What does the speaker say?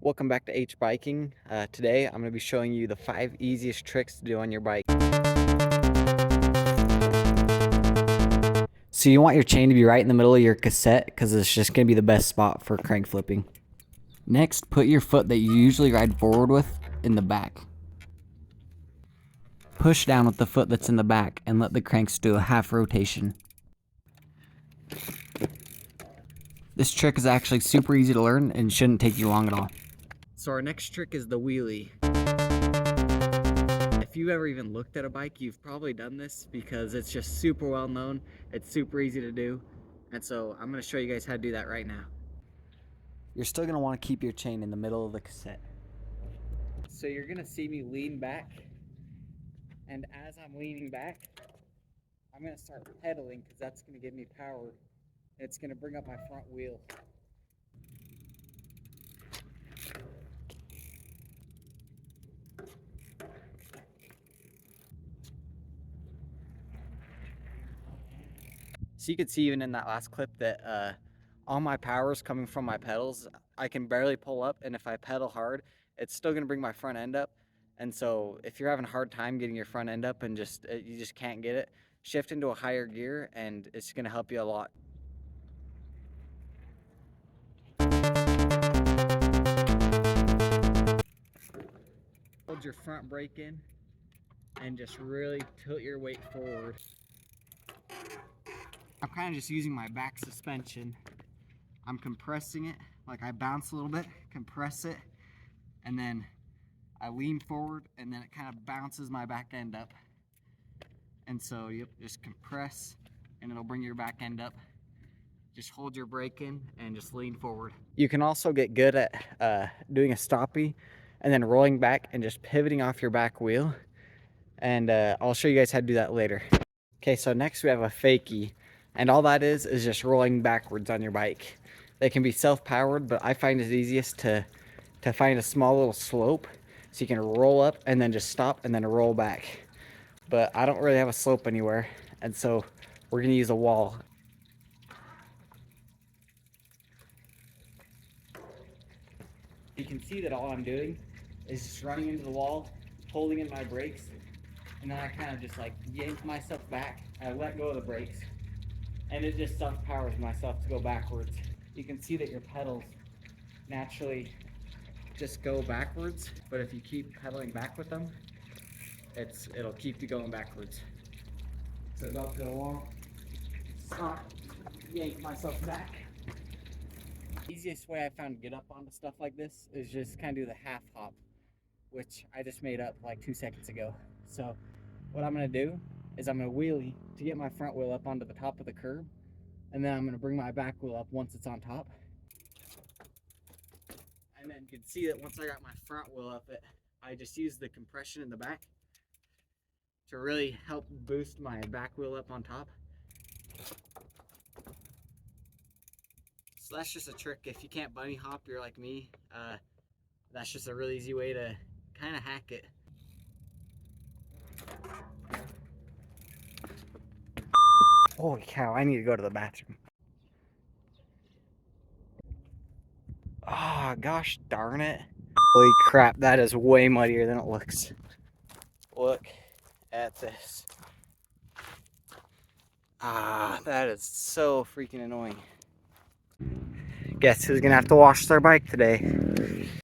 Welcome back to H Biking. Today I'm going to be showing you the 5 easiest tricks to do on your bike. So you want your chain to be right in the middle of your cassette because it's just going to be the best spot for crank flipping. Next, put your foot that you usually ride forward with in the back. Push down with the foot that's in the back and let the cranks do a half rotation. This trick is actually super easy to learn and shouldn't take you long at all. So our next trick is the wheelie. If you've ever even looked at a bike, you've probably done this because it's just super well known. It's super easy to do. And so I'm going to show you guys how to do that right now. You're still going to want to keep your chain in the middle of the cassette. So you're going to see me lean back. And as I'm leaning back, I'm going to start pedaling because that's going to give me power. It's going to bring up my front wheel. So you could see even in that last clip that all my power is coming from my pedals. I can barely pull up, and if I pedal hard, it's still gonna bring my front end up. And so if you're having a hard time getting your front end up and you just can't get it, shift into a higher gear and it's gonna help you a lot. Hold your front brake in and just really tilt your weight forward. I'm kind of just using my back suspension. I'm compressing it, like I bounce a little bit, compress it, and then I lean forward, and then it kind of bounces my back end up. And so you just compress, and it'll bring your back end up. Just hold your brake in and just lean forward. You can also get good at doing a stoppie and then rolling back and just pivoting off your back wheel. And I'll show you guys how to do that later. Okay, so next we have a fakie. And all that is just rolling backwards on your bike. They can be self-powered, but I find it easiest to find a small little slope so you can roll up and then just stop and then roll back. But I don't really have a slope anywhere, and so we're gonna use a wall. You can see that all I'm doing is just running into the wall, holding in my brakes, and then I kind of just like yank myself back. I let go of the brakes, and it just self-powers myself to go backwards. You can see that your pedals naturally just go backwards, but if you keep pedaling back with them, it'll keep you going backwards. So go up to the wall, stop, yank myself back. The easiest way I found to get up onto stuff like this is just kind of do the half hop, which I just made up like 2 seconds ago. So what I'm gonna do is I'm gonna wheelie to get my front wheel up onto the top of the curb, and then I'm gonna bring my back wheel up once it's on top. And then you can see that once I got my front wheel up, I just used the compression in the back to really help boost my back wheel up on top. So that's just a trick. If you can't bunny hop, you're like me, that's just a really easy way to kind of hack it. Holy cow, I need to go to the bathroom. Oh, gosh darn it. Holy crap, that is way muddier than it looks. Look at this. Ah, that is so freaking annoying. Guess who's gonna have to wash their bike today?